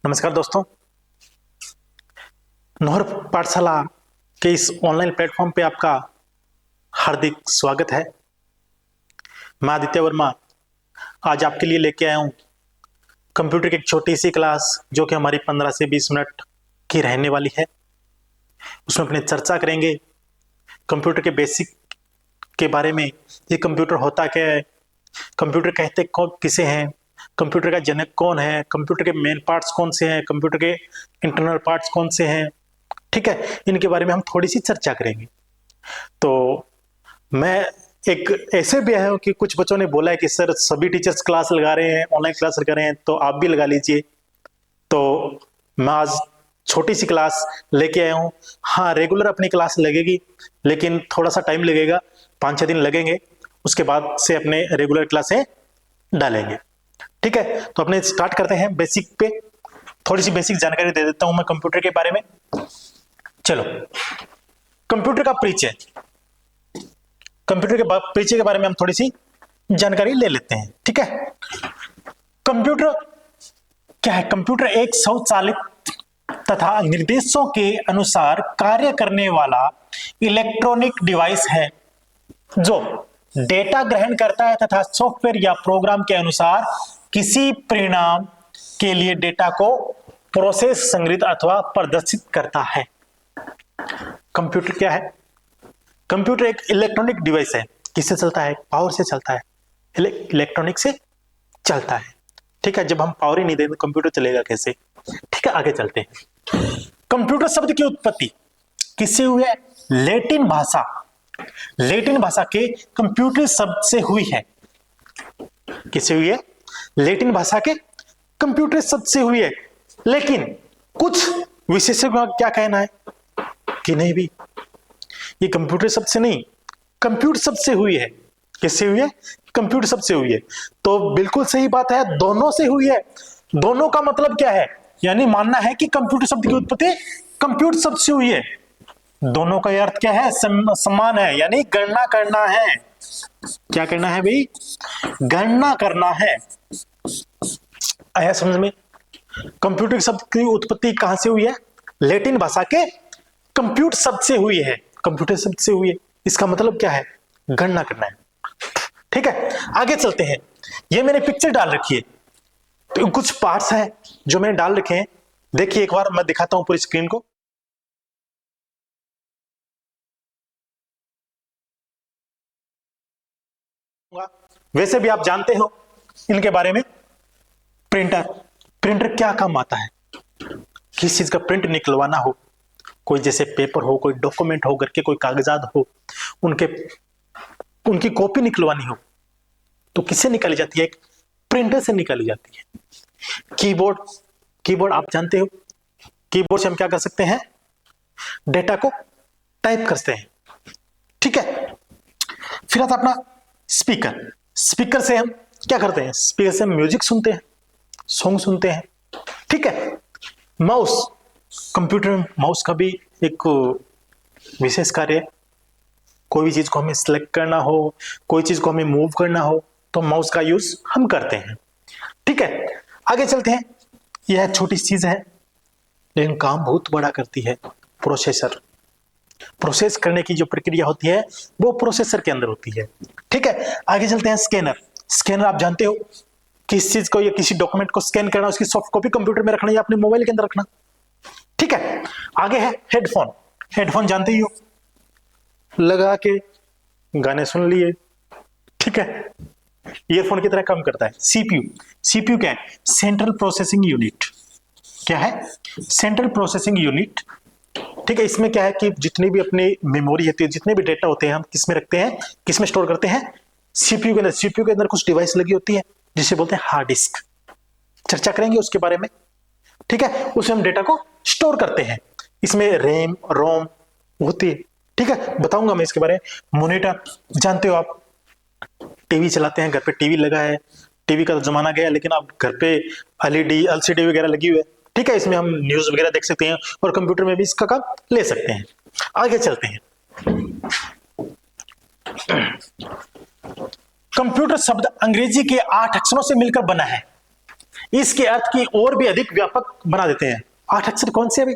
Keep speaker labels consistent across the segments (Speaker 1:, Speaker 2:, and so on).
Speaker 1: नमस्कार दोस्तों, नोहर पाठशाला के इस ऑनलाइन प्लेटफॉर्म पे आपका हार्दिक स्वागत है। मैं आदित्य वर्मा आज आपके लिए लेके आया हूँ कंप्यूटर की एक छोटी सी क्लास जो कि हमारी 15 से 20 मिनट की रहने वाली है। उसमें अपने चर्चा करेंगे कंप्यूटर के बेसिक के बारे में। ये कंप्यूटर होता क्या है, कंप्यूटर कहते कौन किसे हैं, कंप्यूटर का जनक कौन है, कंप्यूटर के मेन पार्ट्स कौन से हैं, कंप्यूटर के इंटरनल पार्ट्स कौन से हैं। ठीक है, इनके बारे में हम थोड़ी सी चर्चा करेंगे। तो मैं एक ऐसे भी आया हूँ कि कुछ बच्चों ने बोला है कि सर सभी टीचर्स क्लास लगा रहे हैं, ऑनलाइन क्लास लगा रहे हैं, तो आप भी लगा लीजिए। तो मैं आज छोटी सी क्लास लेके आया हूँ। हाँ, रेगुलर अपनी क्लास लगेगी, लेकिन थोड़ा सा टाइम लगेगा, 5-6 दिन लगेंगे। उसके बाद से अपने रेगुलर क्लासें डालेंगे। ठीक है, तो अपने स्टार्ट करते हैं बेसिक पे। थोड़ी सी बेसिक जानकारी दे देता हूं मैं कंप्यूटर के बारे में। चलो, कंप्यूटर का परिचय, कंप्यूटर के परिचय के बारे में हम थोड़ी सी जानकारी ले लेते हैं। ठीक है, कंप्यूटर क्या है? कंप्यूटर एक स्वचालित तथा निर्देशों के अनुसार कार्य करने वाला इलेक्ट्रॉनिक डिवाइस है जो डेटा ग्रहण करता है तथा सॉफ्टवेयर या प्रोग्राम के अनुसार किसी परिणाम के लिए डेटा को प्रोसेस, संग्रहित अथवा प्रदर्शित करता है। कंप्यूटर क्या है? कंप्यूटर एक इलेक्ट्रॉनिक डिवाइस है। किससे चलता है? पावर से चलता है, इलेक्ट्रॉनिक से चलता है। ठीक है, जब हम पावर ही नहीं देंगे तो कंप्यूटर चलेगा कैसे? ठीक है, आगे चलते हैं। कंप्यूटर शब्द की उत्पत्ति किससे हुई है? लैटिन भाषा के कंप्यूटर शब्द से हुई है। किससे हुई है? लैटिन भाषा के कंप्यूटर शब्द से हुई है। लेकिन कुछ विशेषज्ञों का क्या कहना है कि नहीं भी, ये कंप्यूटर शब्द से नहीं, कंप्यूटर शब्द से हुई है। किससे हुई है? कंप्यूटर शब्द से हुई है। तो बिल्कुल सही बात है, दोनों से हुई है। दोनों का मतलब क्या है? यानी मानना है कि कंप्यूटर शब्द की उत्पत्ति कंप्यूटर शब्द से हुई है। दोनों का अर्थ क्या है? समान है, यानी गणना करना है। क्या करना है भाई? गणना करना है। आया समझ में? कंप्यूटर शब्द की उत्पत्ति कहां से हुई है? लैटिन भाषा के कंप्यूटर शब्द से हुई है। कंप्यूटर शब्द से हुई है, इसका मतलब क्या है? गणना करना है। ठीक है, आगे चलते हैं। ये मैंने पिक्चर डाल रखी है, तो कुछ पार्ट्स हैं जो मैंने डाल रखे हैं। देखिए, एक बार मैं दिखाता हूं पूरी स्क्रीन को। वैसे भी आप जानते हो इनके बारे में। प्रिंटर क्या काम आता है? किस चीज का प्रिंट निकलवाना हो, कोई जैसे पेपर हो, कोई डॉक्यूमेंट हो, घर के कोई कागजात हो, उनकी कॉपी निकलवानी हो तो किससे निकाली जाती है? एक प्रिंटर से निकाली जाती है। कीबोर्ड आप जानते हो, कीबोर्ड से हम क्या कर सकते हैं? डेटा को टाइप करते हैं। ठीक है, फिर आता अपना स्पीकर से हम क्या करते हैं? स्पीकर से हम म्यूजिक सुनते हैं, सॉन्ग सुनते हैं। ठीक है, कंप्यूटर में माउस का भी एक विशेष कार्य है। कोई भी चीज को हमें सिलेक्ट करना हो, कोई चीज को हमें मूव करना हो, तो माउस का यूज हम करते हैं। ठीक है, आगे चलते हैं। यह छोटी चीज है लेकिन काम बहुत बड़ा करती है। प्रोसेस करने की जो प्रक्रिया होती है वो प्रोसेसर के अंदर होती है। ठीक है, आगे चलते हैं। स्कैनर आप जानते हो, किस चीज को या किसी डॉक्यूमेंट को स्कैन करना, उसकी सॉफ्ट कॉपी कंप्यूटर में रखना या अपने मोबाइल के अंदर रखना। ठीक है, आगे है हेडफोन जानते ही हो, लगा के गाने सुन लिए। ठीक है, ईयरफोन की तरह काम करता है। सीपीयू क्या है? Central processing unit. क्या है? Central processing unit. ठीक है, इसमें क्या है कि जितनी भी अपनी मेमोरी होती है, जितने भी डेटा होते हैं, हम किसमें रखते हैं, किसमें स्टोर करते हैं? सीपीयू के अंदर। सीपीयू के अंदर कुछ डिवाइस लगी होती है जिसे बोलते हैं हार्ड डिस्क। चर्चा करेंगे उसके बारे में। ठीक है, उसमें हम डेटा को स्टोर करते हैं। इसमें रैम, रोम होती है। ठीक है, बताऊंगा मैं इसके बारे में। मॉनिटर जानते हो आप, टीवी चलाते हैं, घर पे टीवी लगा है, टीवी का जमाना गया, लेकिन अब घर पे एलईडी, एलसीडी वगैरह लगी हुई है। ठीक है, इसमें हम न्यूज वगैरह देख सकते हैं और कंप्यूटर में भी इसका काम ले सकते हैं। आगे चलते हैं। कंप्यूटर शब्द अंग्रेजी के 8 अक्षरों से मिलकर बना है। इसके अर्थ की और भी अधिक व्यापक बना देते हैं। 8 अक्षर कौन से अभी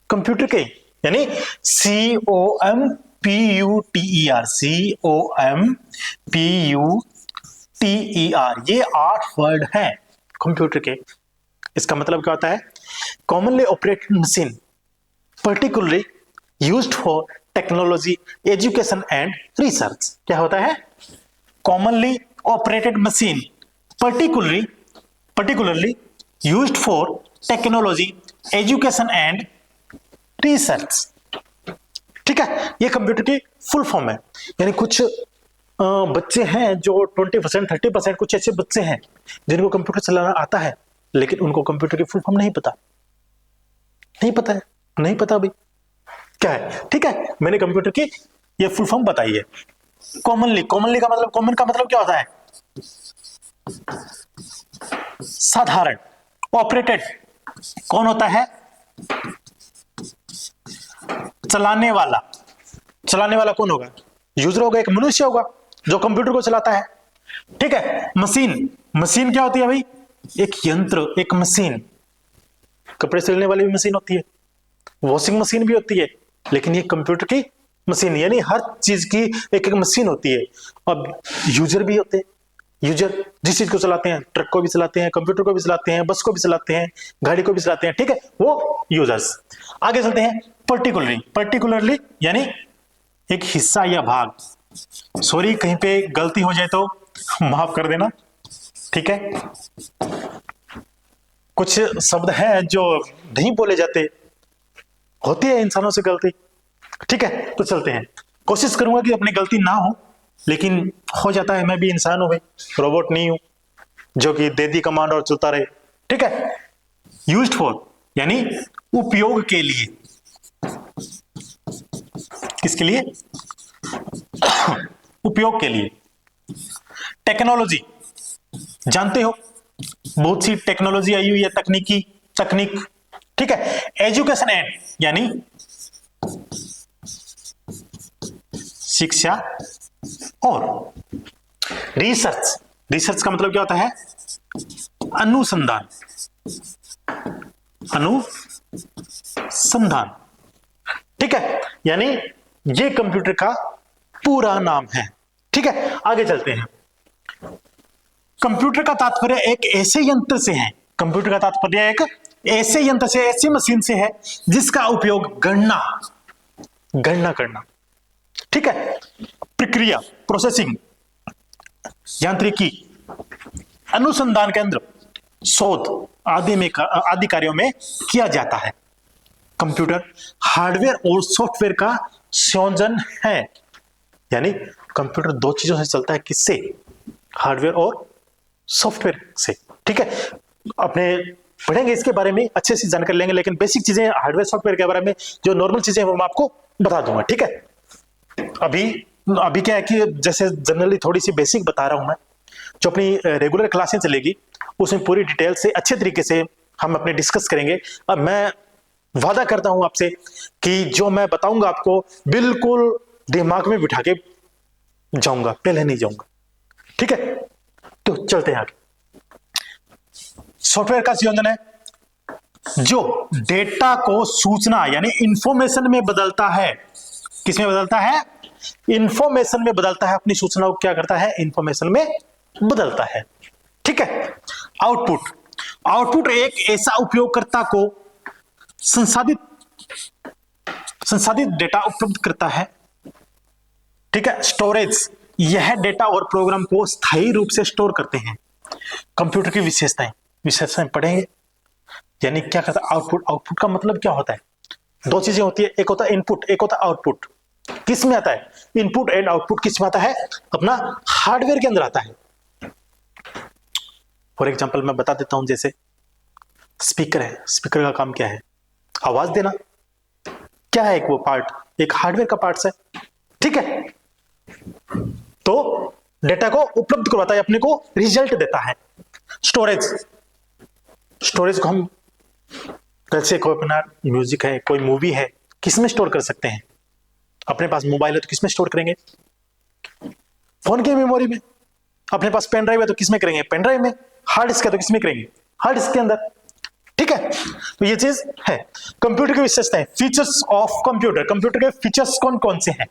Speaker 1: कंप्यूटर के, यानी COMPUTER, COMPUTER, ये 8 वर्ड हैं कंप्यूटर के। इसका मतलब क्या होता है? Commonly operated machine particularly used for technology, education and research. क्या होता है? Commonly operated machine particularly used for technology, education and research। ठीक है, ये कंप्यूटर की फुल फॉर्म है। यानी कुछ बच्चे हैं जो 20% 30%, कुछ ऐसे बच्चे हैं जिनको कंप्यूटर चलाना आता है, लेकिन उनको कंप्यूटर की फुल फॉर्म नहीं पता अभी क्या है। ठीक है, मैंने कंप्यूटर की ये फुल फॉर्म बताई है। कॉमन का मतलब क्या होता है? साधारण। ऑपरेटेड कौन होता है? चलाने वाला कौन होगा? यूजर होगा, एक मनुष्य होगा जो कंप्यूटर को चलाता है। ठीक है, मशीन क्या होती है भाई? एक यंत्र, एक मशीन। कपड़े सिलने वाली भी मशीन होती है, वॉशिंग मशीन भी होती है, लेकिन ये कंप्यूटर की मशीन, यानी हर चीज की एक एक मशीन होती है। अब यूजर भी होते हैं, यूजर जिस चीज को चलाते हैं, ट्रक को भी चलाते हैं, कंप्यूटर को भी चलाते हैं, बस को भी चलाते हैं, गाड़ी को भी चलाते हैं। ठीक है, वो यूजर्स। आगे चलते हैं। पर्टिकुलरली यानी एक हिस्सा या भाग। सॉरी, कहीं पे गलती हो जाए तो माफ कर देना। ठीक है, कुछ शब्द हैं जो नहीं बोले जाते, होती है इंसानों से गलती। ठीक है, तो चलते हैं। कोशिश करूंगा कि अपनी गलती ना हो, लेकिन हो जाता है, मैं भी इंसान हूं भाई, रोबोट नहीं हूं जो कि दे दी कमांड और चलता रहे। ठीक है, यूज्ड फॉर यानी उपयोग के लिए। किसके लिए? उपयोग के लिए। टेक्नोलॉजी, जानते हो बहुत सी टेक्नोलॉजी आई हुई है, तकनीक। ठीक है, एजुकेशन एंड यानी शिक्षा और रिसर्च का मतलब क्या होता है? अनुसंधान। ठीक है, यानी ये कंप्यूटर का पूरा नाम है। ठीक है, आगे चलते हैं। कंप्यूटर का तात्पर्य एक ऐसे यंत्र से है, ऐसी मशीन से है जिसका उपयोग गणना करना। ठीक है, प्रक्रिया, प्रोसेसिंग, यांत्रिकी, अनुसंधान केंद्र, शोध आदि कार्यों में किया जाता है। कंप्यूटर हार्डवेयर और सॉफ्टवेयर का संयोजन है, यानी कंप्यूटर दो चीजों से चलता है। किससे? हार्डवेयर और सॉफ्टवेयर से। ठीक है, अपने पढ़ेंगे इसके बारे में, अच्छे से जानकारी लेंगे, लेकिन बेसिक चीजें हार्डवेयर सॉफ्टवेयर के बारे में, जो नॉर्मल चीजें वो मैं आपको बता दूंगा। ठीक है, अभी क्या है कि जैसे जनरली थोड़ी सी बेसिक बता रहा हूं मैं, जो अपनी रेगुलर क्लासें चलेगी उसमें पूरी डिटेल से अच्छे तरीके से हम अपने डिस्कस करेंगे। अब मैं वादा करता हूं आपसे कि जो मैं बताऊंगा आपको बिल्कुल दिमाग में बिठा के जाऊंगा, पहले नहीं जाऊंगा। ठीक है, तो चलते हैं आगे। सॉफ्टवेयर का संयोजन है जो डेटा को सूचना यानी इंफॉर्मेशन में बदलता है। किसमें बदलता है? इंफॉर्मेशन में बदलता है। अपनी सूचना को क्या करता है? इंफॉर्मेशन में बदलता है। ठीक है, आउटपुट एक ऐसा उपयोगकर्ता को संसाधित डेटा उपलब्ध करता है। ठीक है, स्टोरेज, यह डेटा और प्रोग्राम को स्थायी रूप से स्टोर करते हैं। कंप्यूटर की विशेषताएं पढ़ेंगे, यानी क्या करता है आउटपुट का मतलब क्या होता है? दो चीजें होती है, एक होता है इनपुट, एक होता है आउटपुट। किस में आता है? इनपुट एंड आउटपुट किस में आता है? अपना हार्डवेयर के अंदर आता है। फॉर एग्जांपल मैं बता देता हूं, जैसे स्पीकर है, स्पीकर का काम क्या है? आवाज देना। क्या है? एक वो पार्ट, एक हार्डवेयर का पार्ट है। ठीक है, तो डेटा को उपलब्ध करवाता है, अपने को रिजल्ट देता है। स्टोरेज को हम जैसे कोई अपना म्यूजिक है, कोई मूवी है, किसमें स्टोर कर सकते हैं? अपने पास मोबाइल है तो किसमें स्टोर करेंगे? फोन की मेमोरी में। अपने पास पेन ड्राइव है तो किसमें करेंगे? पेन ड्राइव में। हार्ड डिस्क है तो किसमें करेंगे? हार्ड डिस्क के अंदर। ठीक है, तो ये चीज है कंप्यूटर की विशेषताएं। फीचर्स ऑफ कंप्यूटर, कंप्यूटर के फीचर्स कौन कौन से हैं?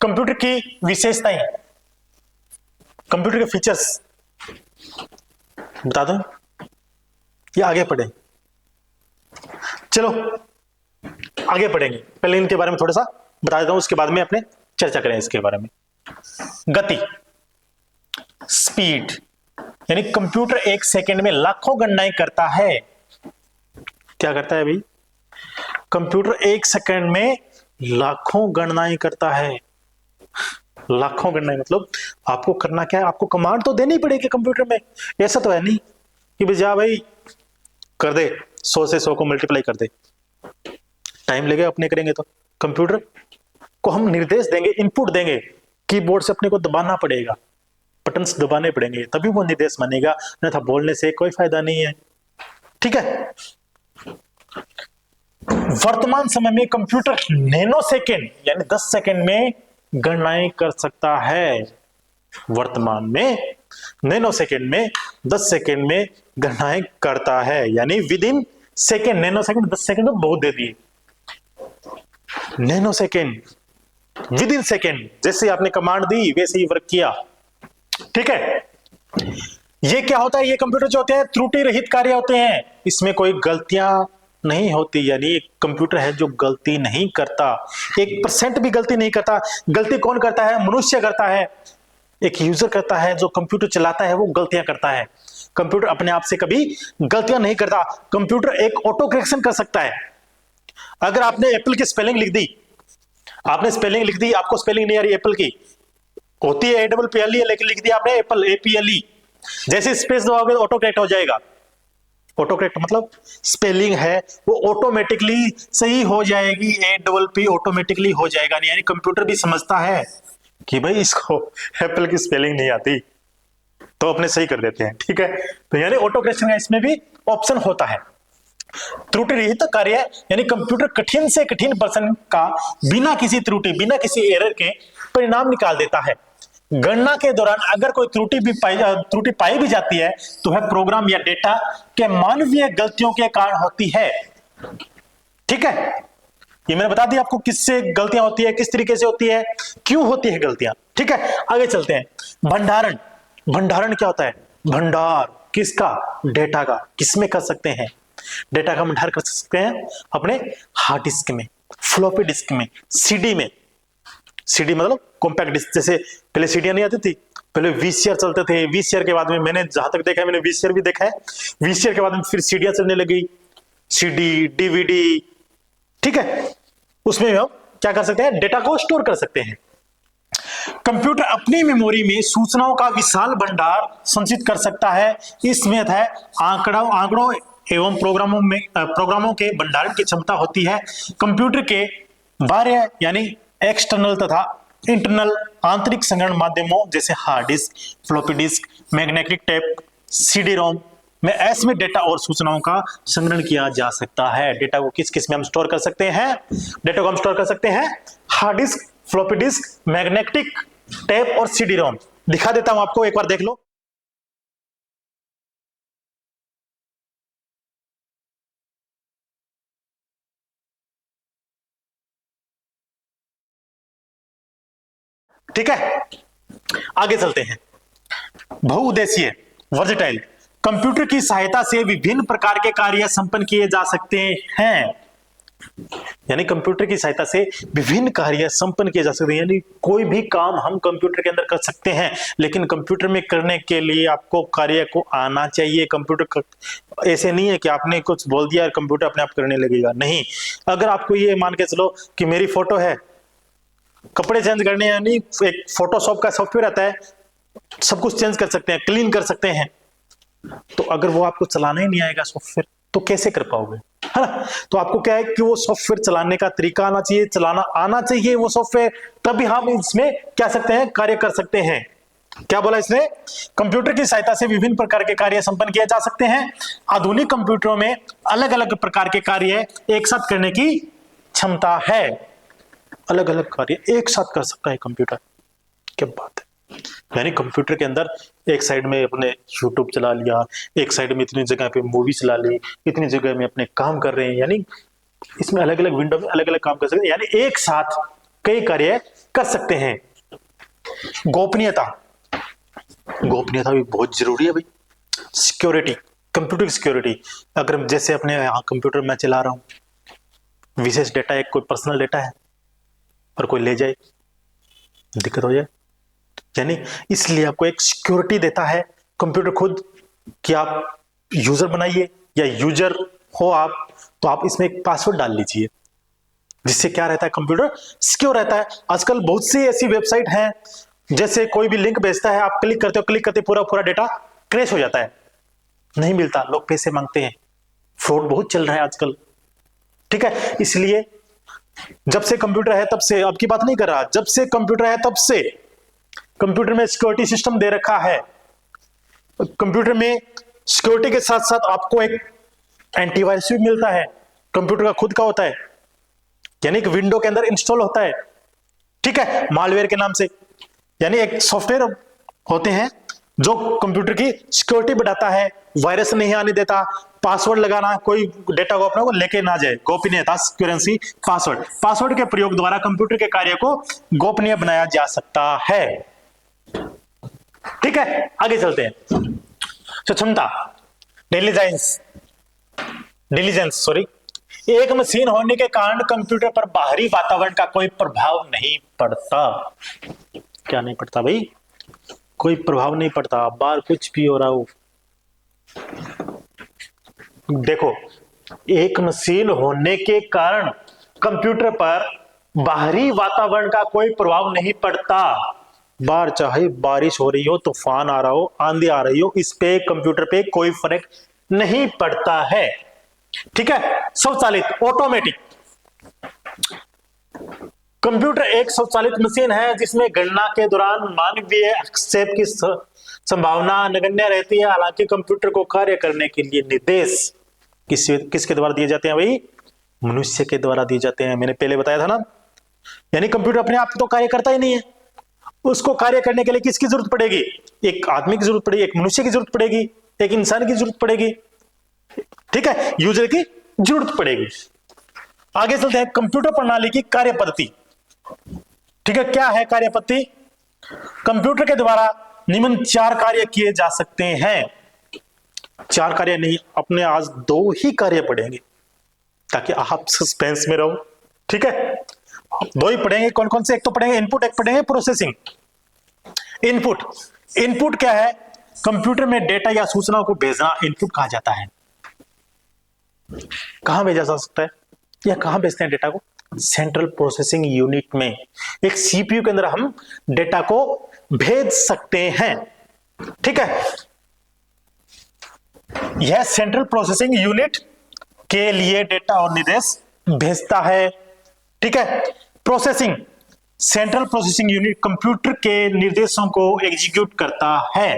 Speaker 1: कंप्यूटर की विशेषताएं, कंप्यूटर के फीचर्स बता दो या आगे पढ़े? चलो आगे पढ़ेंगे, पहले इनके बारे में थोड़ा सा बता देता हूं, उसके बाद में अपने चर्चा करें इसके बारे में। गति, स्पीड, यानी कंप्यूटर एक सेकंड में लाखों गणनाएं करता है। क्या करता है भाई? कंप्यूटर एक सेकंड में लाखों गणनाएं करता है। लाखों गणनाएं मतलब आपको करना क्या है? आपको कमांड तो देनी पड़ेगी कंप्यूटर में। ऐसा तो है नहीं कि भाई जा भाई कर दे, 100 से 100 को मल्टीप्लाई कर दे, टाइम लगेगा अपने करेंगे तो। कंप्यूटर को हम निर्देश देंगे, इनपुट देंगे, कीबोर्ड से अपने को दबाना पड़ेगा, बटन्स दबाने पड़ेंगे, तभी वो निर्देश मानेगा, अन्यथा बोलने से कोई फायदा नहीं है। ठीक है, वर्तमान समय में कंप्यूटर नैनो सेकेंड यानी 10 सेकेंड में गणनाएं कर सकता है। वर्तमान में नैनो सेकेंड में 10 सेकेंड में गणनाएं करता है, यानी with in second. Nano second 10 second तो बहुत दे दिए, nano second with in second, जैसे आपने कमांड दी वैसे ही वर्क किया। ठीक है, ये क्या होता है? ये कंप्यूटर जो होते हैं त्रुटि रहित कार्य होते हैं, इसमें कोई गलतियां नहीं होती, यानी एक कंप्यूटर है जो गलती नहीं करता, 1% भी गलती नहीं करता। गलती कौन करता है? मनुष्य करता है, एक यूजर करता है, जो कंप्यूटर चलाता है वो गलतियां करता है। कंप्यूटर अपने आप से कभी गलतियां नहीं करता। कंप्यूटर एक ऑटो करेक्शन कर सकता है। अगर आपने एप्पल की स्पेलिंग लिख दी, आपने स्पेलिंग लिख दी, आपको स्पेलिंग नहीं आ रही एप्पल की, होती है APPLE, लेकिन लिख दिया आपने एप्पल APLE, जैसे स्पेस दबाओगे ऑटो करेक्ट हो जाएगा। ऑटो करेक्ट मतलब स्पेलिंग है वो ऑटोमेटिकली सही हो जाएगी, APP ऑटोमेटिकली हो जाएगा। यानी कंप्यूटर भी समझता है कि भाई इसको एप्पल की स्पेलिंग नहीं आती, तो अपने सही कर देते हैं। ठीक है, तो यानी ऑटो करेक्शन का इसमें भी ऑप्शन होता है। त्रुटि रहित कार्य, यानी कंप्यूटर कठिन से कठिन प्रश्न का बिना किसी त्रुटि, बिना किसी एरर के परिणाम निकाल देता है। गणना के दौरान अगर कोई त्रुटि पाई भी जाती है तो वह प्रोग्राम या डेटा के मानवीय गलतियों के कारण होती है। ठीक है, ये मैंने बता दिया आपको किससे गलतियां होती है, किस तरीके से होती है, क्यों होती है गलतियां। ठीक है, आगे चलते हैं। भंडारण, भंडारण क्या होता है? भंडार किसका? डेटा का। किसमें कर सकते हैं? डेटा का भंडार कर सकते हैं अपने हार्ड डिस्क में, फ्लॉपी डिस्क में, सीडी में। सीडी मतलब कॉम्पैक्ट डिस्क। जैसे पहले सीडियां नहीं आती थी, पहले वीसीआर चलते थे, वीसीआर के बाद में मैंने जहां तक देखा है, मैंने वीसीआर भी देखा है, वीसीआर के बाद में फिर सीडियां चलने लगी, सीडी, डीवीडी। ठीक है, उसमें हम क्या कर सकते हैं? डेटा को स्टोर कर सकते हैं। कंप्यूटर अपनी मेमोरी में सूचनाओं का विशाल भंडार संचित कर सकता है। इसमें है आंकड़ों एवं प्रोग्रामों के भंडारण की क्षमता होती है। कंप्यूटर के बाह्य यानी एक्सटर्नल तथा इंटरनल आंतरिक संग्रहण माध्यमों जैसे hard disk, floppy disc, magnetic tape, CD ROM में ऐसे में डेटा और सूचनाओं का संग्रहण किया जा सकता है। डेटा को किस किस में हम स्टोर कर सकते हैं? डेटा को हम स्टोर कर सकते हैं hard disk, floppy disc, magnetic tape और सीडी रोम। दिखा देता हूं आपको, एक बार देख लो। ठीक है, आगे चलते हैं। बहुउद्देशीय, वर्सेटाइल, कंप्यूटर की सहायता से विभिन्न प्रकार के कार्य संपन्न किए जा सकते हैं। यानी कंप्यूटर की सहायता से विभिन्न कार्य संपन्न किए जा सकते हैं, यानी कोई भी काम हम कंप्यूटर के अंदर कर सकते हैं। लेकिन कंप्यूटर में करने के लिए आपको कार्य को आना चाहिए। कंप्यूटर ऐसे नहीं है कि आपने कुछ बोल दिया और कंप्यूटर अपने आप करने लगेगा, नहीं। अगर आपको ये मान के चलो कि मेरी फोटो है, कपड़े चेंज करने, यानी एक फोटोशॉप का सॉफ्टवेयर आता है, सब कुछ चेंज कर सकते हैं, क्लीन कर सकते हैं। तो अगर वो आपको चलाना ही नहीं आएगा सॉफ्टवेयर, तो कैसे कर पाओगे? है ना? तो आपको क्या है कि वो सॉफ्टवेयर चलाने का तरीका आना चाहिए, चलाना आना चाहिए वो सॉफ्टवेयर, तभी हम इसमें क्या सकते हैं? कार्य कर सकते हैं। क्या बोला इसने? कंप्यूटर की सहायता से विभिन्न प्रकार के कार्य संपन्न किए जा सकते हैं। आधुनिक कंप्यूटरों में अलग अलग प्रकार के कार्य एक साथ करने की क्षमता है। अलग अलग कार्य एक साथ कर सकता है कंप्यूटर। क्या बात है! यानी कंप्यूटर के अंदर एक साइड में अपने यूट्यूब चला लिया, एक साइड में इतनी जगह पे मूवी चला ली, इतनी जगह में अपने काम कर रहे हैं, यानी इसमें अलग अलग विंडो में अलग अलग काम कर सकते हैं, यानी एक साथ कई कार्य कर सकते हैं। गोपनीयता, गोपनीयता भी बहुत जरूरी है भाई। सिक्योरिटी, कंप्यूटर की सिक्योरिटी, अगर जैसे अपने यहाँ कंप्यूटर मैं चला रहा हूँ, विशेष डेटा है, कोई पर्सनल डेटा है और कोई ले जाए, दिक्कत हो जाए, यानी इसलिए आपको एक सिक्योरिटी देता है कंप्यूटर खुद कि आप यूजर बनाइए या यूजर हो आप, तो आप इसमें एक पासवर्ड डाल लीजिए, जिससे क्या रहता है, कंप्यूटर सिक्योर रहता है। आजकल बहुत सी ऐसी वेबसाइट हैं, जैसे कोई भी लिंक भेजता है, आप क्लिक करते हो, क्लिक करते पूरा पूरा डेटा क्रैश हो जाता है, नहीं मिलता, लोग पैसे मांगते हैं, फ्रॉड बहुत चल रहा है आजकल। ठीक है, इसलिए जब से कंप्यूटर है तब से, अब की बात नहीं कर रहा, जब से कंप्यूटर है तब से कंप्यूटर में सिक्योरिटी सिस्टम दे रखा है। कंप्यूटर में सिक्योरिटी के साथ साथ आपको एक एंटीवायरस भी मिलता है, कंप्यूटर का खुद का होता है, यानी एक विंडो के अंदर इंस्टॉल होता है। ठीक है, मालवेयर के नाम से, यानी एक सॉफ्टवेयर होते हैं जो कंप्यूटर की सिक्योरिटी बढ़ाता है, वायरस नहीं आने देता, पासवर्ड लगाना, कोई डेटा को अपने को लेके ना जाए, गोपनीयता, सिक्योरेंसी, पासवर्ड, पासवर्ड के प्रयोग द्वारा कंप्यूटर के कार्य को गोपनीय बनाया जा सकता है। ठीक है, आगे चलते हैं। क्षमता, डिलीजेंस सॉरी, एक मशीन होने के कारण कंप्यूटर पर बाहरी वातावरण का कोई प्रभाव नहीं पड़ता। क्या नहीं पड़ता भाई? कोई प्रभाव नहीं पड़ता, बाहर कुछ भी हो रहा हो। देखो, एक मशीन होने के कारण कंप्यूटर पर बाहरी वातावरण का कोई प्रभाव नहीं पड़ता। बाहर चाहे बारिश हो रही हो, तूफान आ रहा हो, आंधी आ रही हो, इस पे कंप्यूटर पे कोई फर्क नहीं पड़ता है। ठीक है, स्वचालित, ऑटोमेटिक, कंप्यूटर एक स्वचालित मशीन है जिसमें गणना के दौरान मानवीय हस्तक्षेप की संभावना नगण्य रहती है। हालांकि कंप्यूटर को कार्य करने के लिए निर्देश किसके द्वारा दिए जाते हैं भाई? मनुष्य के द्वारा दिए जाते हैं। मैंने पहले बताया था ना, यानी कंप्यूटर अपने आप तो कार्य करता ही नहीं है, उसको कार्य करने के लिए किसकी जरूरत पड़ेगी? एक आदमी की जरूरत पड़ेगी, एक मनुष्य की जरूरत पड़ेगी, एक इंसान की जरूरत पड़ेगी। ठीक है, यूजर की जरूरत पड़ेगी। आगे चलते हैं, कंप्यूटर प्रणाली की कार्य पद्धति। ठीक है, क्या है कार्य पद्धति? कंप्यूटर के द्वारा निम्न 4 कार्य किए जा सकते हैं। 4 कार्य नहीं, अपने आज 2 ही कार्य पढ़ेंगे ताकि आप सस्पेंस में रहो। ठीक है, 2 ही पढ़ेंगे। कौन कौन से? एक तो पढ़ेंगे इनपुट, एक पढ़ेंगे प्रोसेसिंग। इनपुट क्या है? कंप्यूटर में डेटा या सूचनाओं को भेजना इनपुट कहा जाता है। कहां भेजा जा सकता है या कहां भेजते हैं डेटा को? सेंट्रल प्रोसेसिंग यूनिट में, एक सीपीयू के अंदर हम डेटा को भेज सकते हैं। ठीक है, यह सेंट्रल प्रोसेसिंग यूनिट के लिए डेटा और निर्देश भेजता है। ठीक है, processing, central processing unit computer के निर्देशों को एग्जीक्यूट करता है।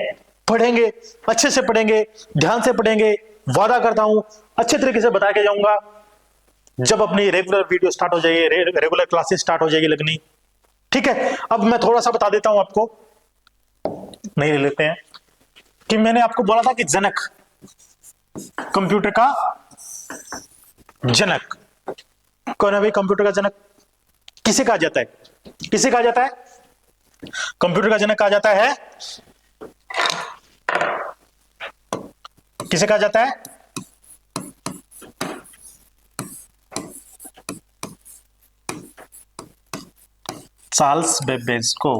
Speaker 1: पढ़ेंगे, अच्छे से पढ़ेंगे, ध्यान से पढ़ेंगे, वादा करता हूं अच्छे तरीके से बता के जाऊंगा। जब अपनी रेगुलर वीडियो स्टार्ट हो जाएगी, रेगुलर क्लासेस स्टार्ट हो जाएगी लगनी। ठीक है, अब मैं थोड़ा सा बता देता हूं आपको, नहीं ले लेते हैं, कि मैंने आपको बोला था कि जनक, कंप्यूटर का जनक कौन है भाई? कंप्यूटर का जनक किसे कहा जाता है? किसे कहा जाता है? कंप्यूटर का जनक कहा जाता है, किसे कहा जाता है? चार्ल्स बेबेज को।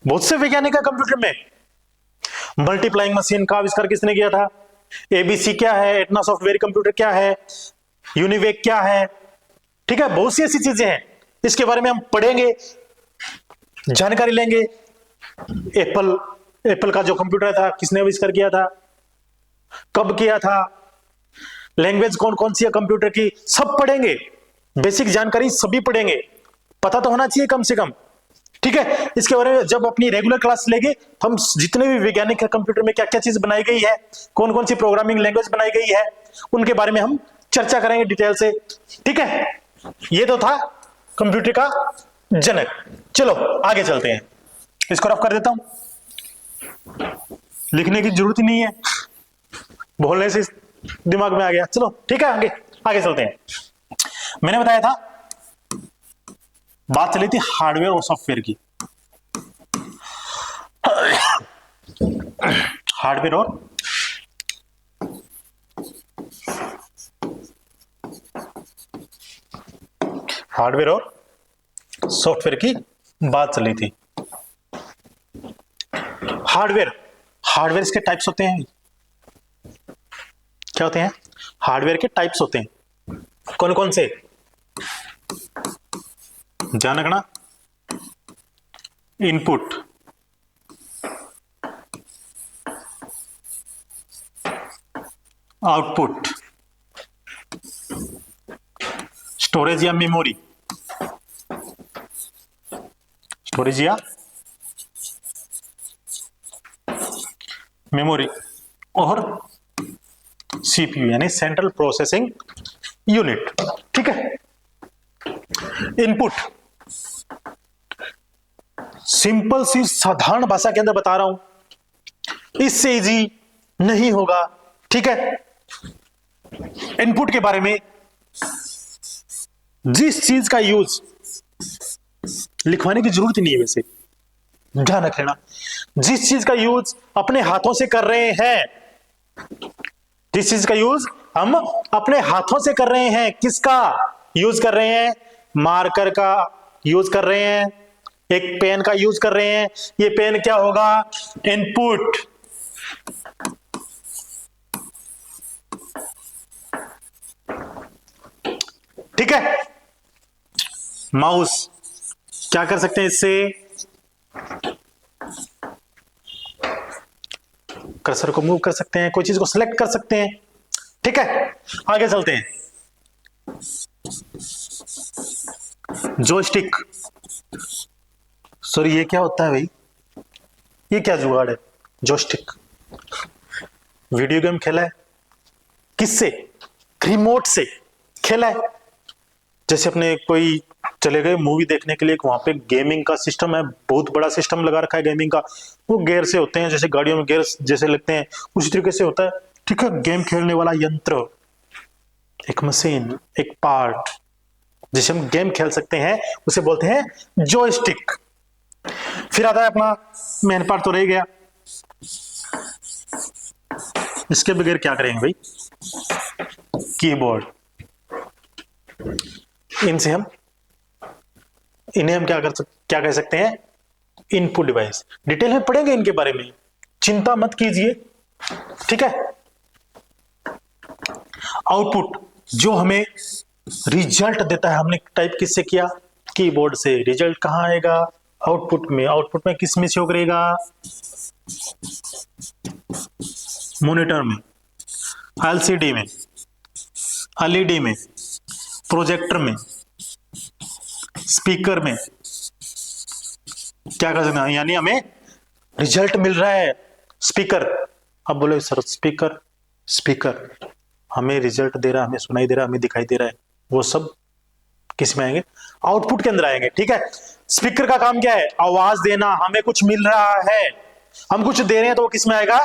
Speaker 1: बहुत से वैज्ञानिक है कंप्यूटर में। मल्टीप्लाइंग मशीन का आविष्कार किसने किया था? एबीसी क्या है? एटना सॉफ्टवेयर कंप्यूटर क्या है? यूनिवेक क्या है? ठीक है, बहुत सी ऐसी चीजें हैं, इसके बारे में हम पढ़ेंगे, जानकारी लेंगे। एप्पल का जो कंप्यूटर था किसने आविष्कार किया था, कब किया था, लैंग्वेज कौन कौन सी है कंप्यूटर की, सब पढ़ेंगे। बेसिक जानकारी सभी पढ़ेंगे, पता तो होना चाहिए कम से कम। ठीक है, इसके बारे में जब अपनी रेगुलर क्लास लेंगे तो हम जितने भी वैज्ञानिक है कंप्यूटर में क्या क्या चीज बनाई गई है, कौन कौन सी प्रोग्रामिंग लैंग्वेज बनाई गई है, उनके बारे में हम चर्चा करेंगे डिटेल से। ठीक है, ये तो था कंप्यूटर का जनक। चलो आगे चलते हैं, इसको रफ कर देता हूं, लिखने की जरूरत ही नहीं है, बोलने से दिमाग में आ गया। चलो ठीक है, आगे आगे चलते हैं। मैंने बताया था, बात चली थी हार्डवेयर और सॉफ्टवेयर की। हार्डवेयर और सॉफ्टवेयर की बात चली थी। हार्डवेयर इसके टाइप्स होते हैं। क्या होते हैं? हार्डवेयर के टाइप्स होते हैं। कौन कौन से? ध्यान रखना, इनपुट, आउटपुट, स्टोरेज या मेमोरी, और सीपीयू यानी सेंट्रल प्रोसेसिंग यूनिट। ठीक है। इनपुट सिंपल सी साधारण भाषा के अंदर बता रहा हूं, इससे इजी नहीं होगा। ठीक है। इनपुट के बारे में, जिस चीज का यूज लिखवाने की जरूरत नहीं है, वैसे ध्यान रख लेना, जिस चीज का यूज अपने हाथों से कर रहे हैं, जिस चीज का यूज हम अपने हाथों से कर रहे हैं, किसका यूज कर रहे हैं? मार्कर का यूज कर रहे हैं, एक पेन का यूज कर रहे हैं। ये पेन क्या होगा? इनपुट। ठीक है। माउस क्या कर सकते हैं इससे? कर्सर को मूव कर सकते हैं, कोई चीज को सिलेक्ट कर सकते हैं। ठीक है, आगे चलते हैं। जॉयस्टिक, सॉरी ये क्या होता है भाई? ये क्या जुगाड़ है? जॉयस्टिक वीडियो गेम खेला है? किससे? रिमोट से खेला है। जैसे अपने कोई चले गए मूवी देखने के लिए, वहां पे गेमिंग का सिस्टम है, बहुत बड़ा सिस्टम लगा रखा है गेमिंग का, वो गेयर से होते हैं, जैसे गाड़ियों में गेयर जैसे लगते हैं, उसी तरीके से होता है। ठीक है, गेम खेलने वाला यंत्र, एक मशीन, एक पार्ट जिसे हम गेम खेल सकते हैं, उसे बोलते हैं जॉयस्टिक। फिर आता है अपना मेन पार्ट, तो रह गया, इसके बगैर क्या करेंगे भाई? कीबोर्ड। इन्हें हम क्या कह सकते हैं? Input device. डिटेल में पढ़ेंगे इनके बारे में, चिंता मत कीजिए। ठीक है। आउटपुट जो हमें रिजल्ट देता है, हमने टाइप किससे किया? कीबोर्ड से। रिजल्ट कहां आएगा? आउटपुट में। आउटपुट में किस में शो करेगा? मॉनिटर में, एलसीडी में, एलईडी में, प्रोजेक्टर में, स्पीकर में। क्या कर सकते हैं? यानी हमें रिजल्ट मिल रहा है। स्पीकर, अब बोले सर स्पीकर हमें रिजल्ट दे रहा है, हमें सुनाई दे रहा है, हमें दिखाई दे रहा है, वो सब किस में आएंगे? आउटपुट के अंदर आएंगे। ठीक है। स्पीकर का काम क्या है? आवाज देना। हमें कुछ मिल रहा है, हम कुछ दे रहे हैं, तो वो किस में आएगा?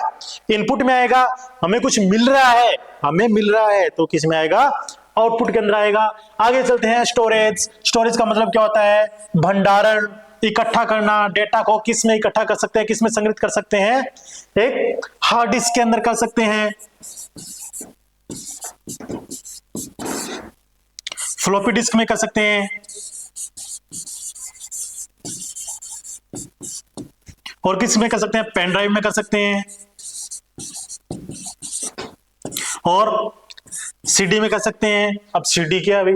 Speaker 1: इनपुट में आएगा। हमें कुछ मिल रहा है तो किस में आएगा? आउटपुट के अंदर आएगा। आगे चलते हैं। स्टोरेज का मतलब क्या होता है? भंडारण, इकट्ठा करना। डेटा को किस में इकट्ठा कर सकते हैं, किस में संग्रहित कर सकते हैं? एक हार्ड डिस्क के अंदर कर सकते हैं। फ्लॉपी डिस्क में कर सकते हैं, और किस में कर सकते हैं? पेन ड्राइव में कर सकते हैं, और सीडी में कर सकते हैं। अब सीडी क्या है भाई?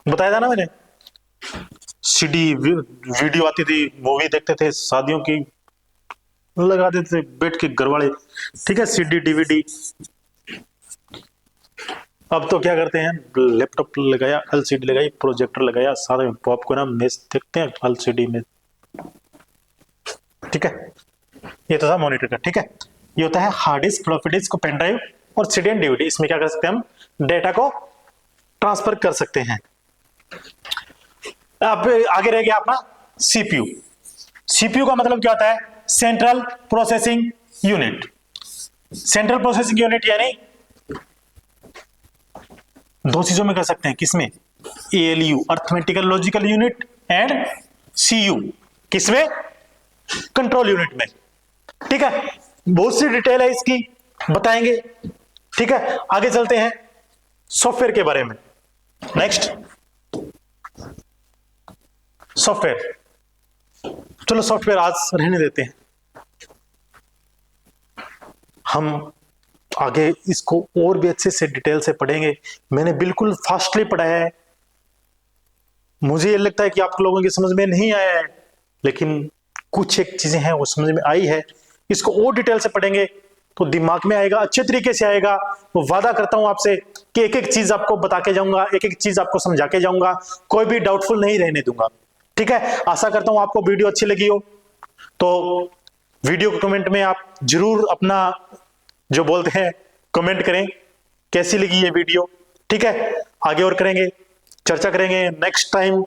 Speaker 1: बताया था ना मैंने, सीडी वीडियो आती थी, मूवी देखते थे, शादियों की लगा देते थे बैठ के घर वाले। ठीक है, सीडी डीवीडी। अब तो क्या करते हैं? लैपटॉप लगाया, एलसीडी लगाई, प्रोजेक्टर लगाया, साथ में पॉपकॉर्न हम मैच देखते हैं एलसीडी में। ठीक है, ये तो था मॉनिटर का। ठीक है, ये होता है hard disk, floppy disk, pen drive और सीडी एंड डीवीडी। इसमें क्या कर सकते हैं? हम डेटा को ट्रांसफर कर सकते हैं। अब आगे रह गया अपना सीपीयू। सीपीयू का मतलब क्या होता है? Central processing unit. Central processing unit यानी दो चीजों में कर सकते हैं, किसमें? ALU arithmetical logical unit and CU किसमें? कंट्रोल यूनिट में। ठीक है, बहुत सी डिटेल है इसकी, बताएंगे। ठीक है, आगे चलते हैं सॉफ्टवेयर के बारे में। Next software. चलो सॉफ्टवेयर आज रहने देते हैं, हम आगे इसको और भी अच्छे से डिटेल से पढ़ेंगे। मैंने बिल्कुल फास्टली पढ़ाया है, मुझे ये लगता है कि आप लोगों की समझ में नहीं आया है, लेकिन कुछ एक चीजें हैं वो समझ में आई है। इसको और डिटेल से पढ़ेंगे तो दिमाग में आएगा, अच्छे तरीके से आएगा। वो वादा करता हूं आपसे कि एक एक चीज आपको बता के जाऊंगा, एक एक चीज आपको समझा के जाऊंगा, कोई भी डाउटफुल नहीं रहने दूंगा। ठीक है, आशा करता हूं आपको वीडियो अच्छी लगी हो। तो वीडियो को कमेंट में आप जरूर अपना जो बोलते हैं कमेंट करें, कैसी लगी ये वीडियो। ठीक है, आगे और करेंगे, चर्चा करेंगे। नेक्स्ट टाइम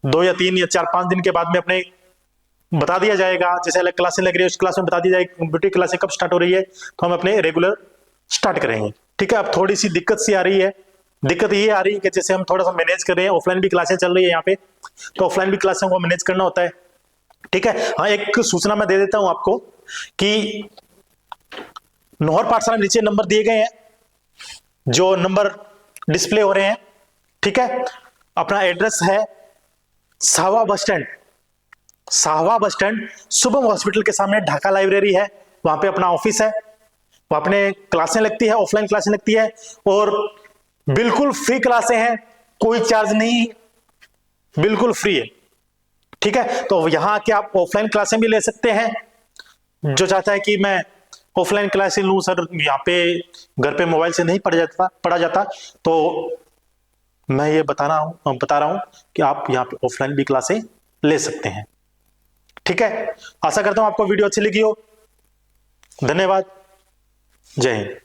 Speaker 1: 2 या 3 या 4-5 दिन के बाद में अपने बता दिया जाएगा, जैसे अलग क्लासें लग रही है उस क्लास में बता दी जाएगी कंप्यूटर क्लासें कब स्टार्ट हो रही है, तो हम अपने रेगुलर स्टार्ट करेंगे। ठीक है, अब थोड़ी सी दिक्कत सी आ रही है। दिक्कत ये आ रही है कि जैसे हम थोड़ा सा मैनेज कर रहे हैं, ऑफलाइन भी क्लासें चल रही है यहाँ पे, तो ऑफलाइन भी क्लासें को मैनेज करना होता है। ठीक है, हाँ एक सूचना मैं दे देता हूं आपको कि नौहर पाठशाला में नीचे नंबर दिए गए हैं, जो नंबर डिस्प्ले हो रहे हैं। ठीक है, अपना एड्रेस है साहवा bus stand, साहवा bus stand Shubham hospital के सामने ढाका लाइब्रेरी है, वहां पे अपना ऑफिस है, वहां अपने क्लासें लगती है, ऑफलाइन क्लासें लगती है और बिल्कुल फ्री क्लासें हैं, कोई चार्ज नहीं, बिल्कुल फ्री है। ठीक है, तो यहां आके आप ऑफलाइन क्लासें भी ले सकते हैं। जो चाहता है कि मैं ऑफलाइन क्लासें लूं सर, यहाँ पे घर पे मोबाइल से नहीं पढ़ा जाता, तो मैं ये बता रहा हूं कि आप यहाँ पे ऑफलाइन भी क्लासें ले सकते हैं। ठीक है, आशा करता हूं आपको वीडियो अच्छी लगी हो। धन्यवाद, जय हिंद।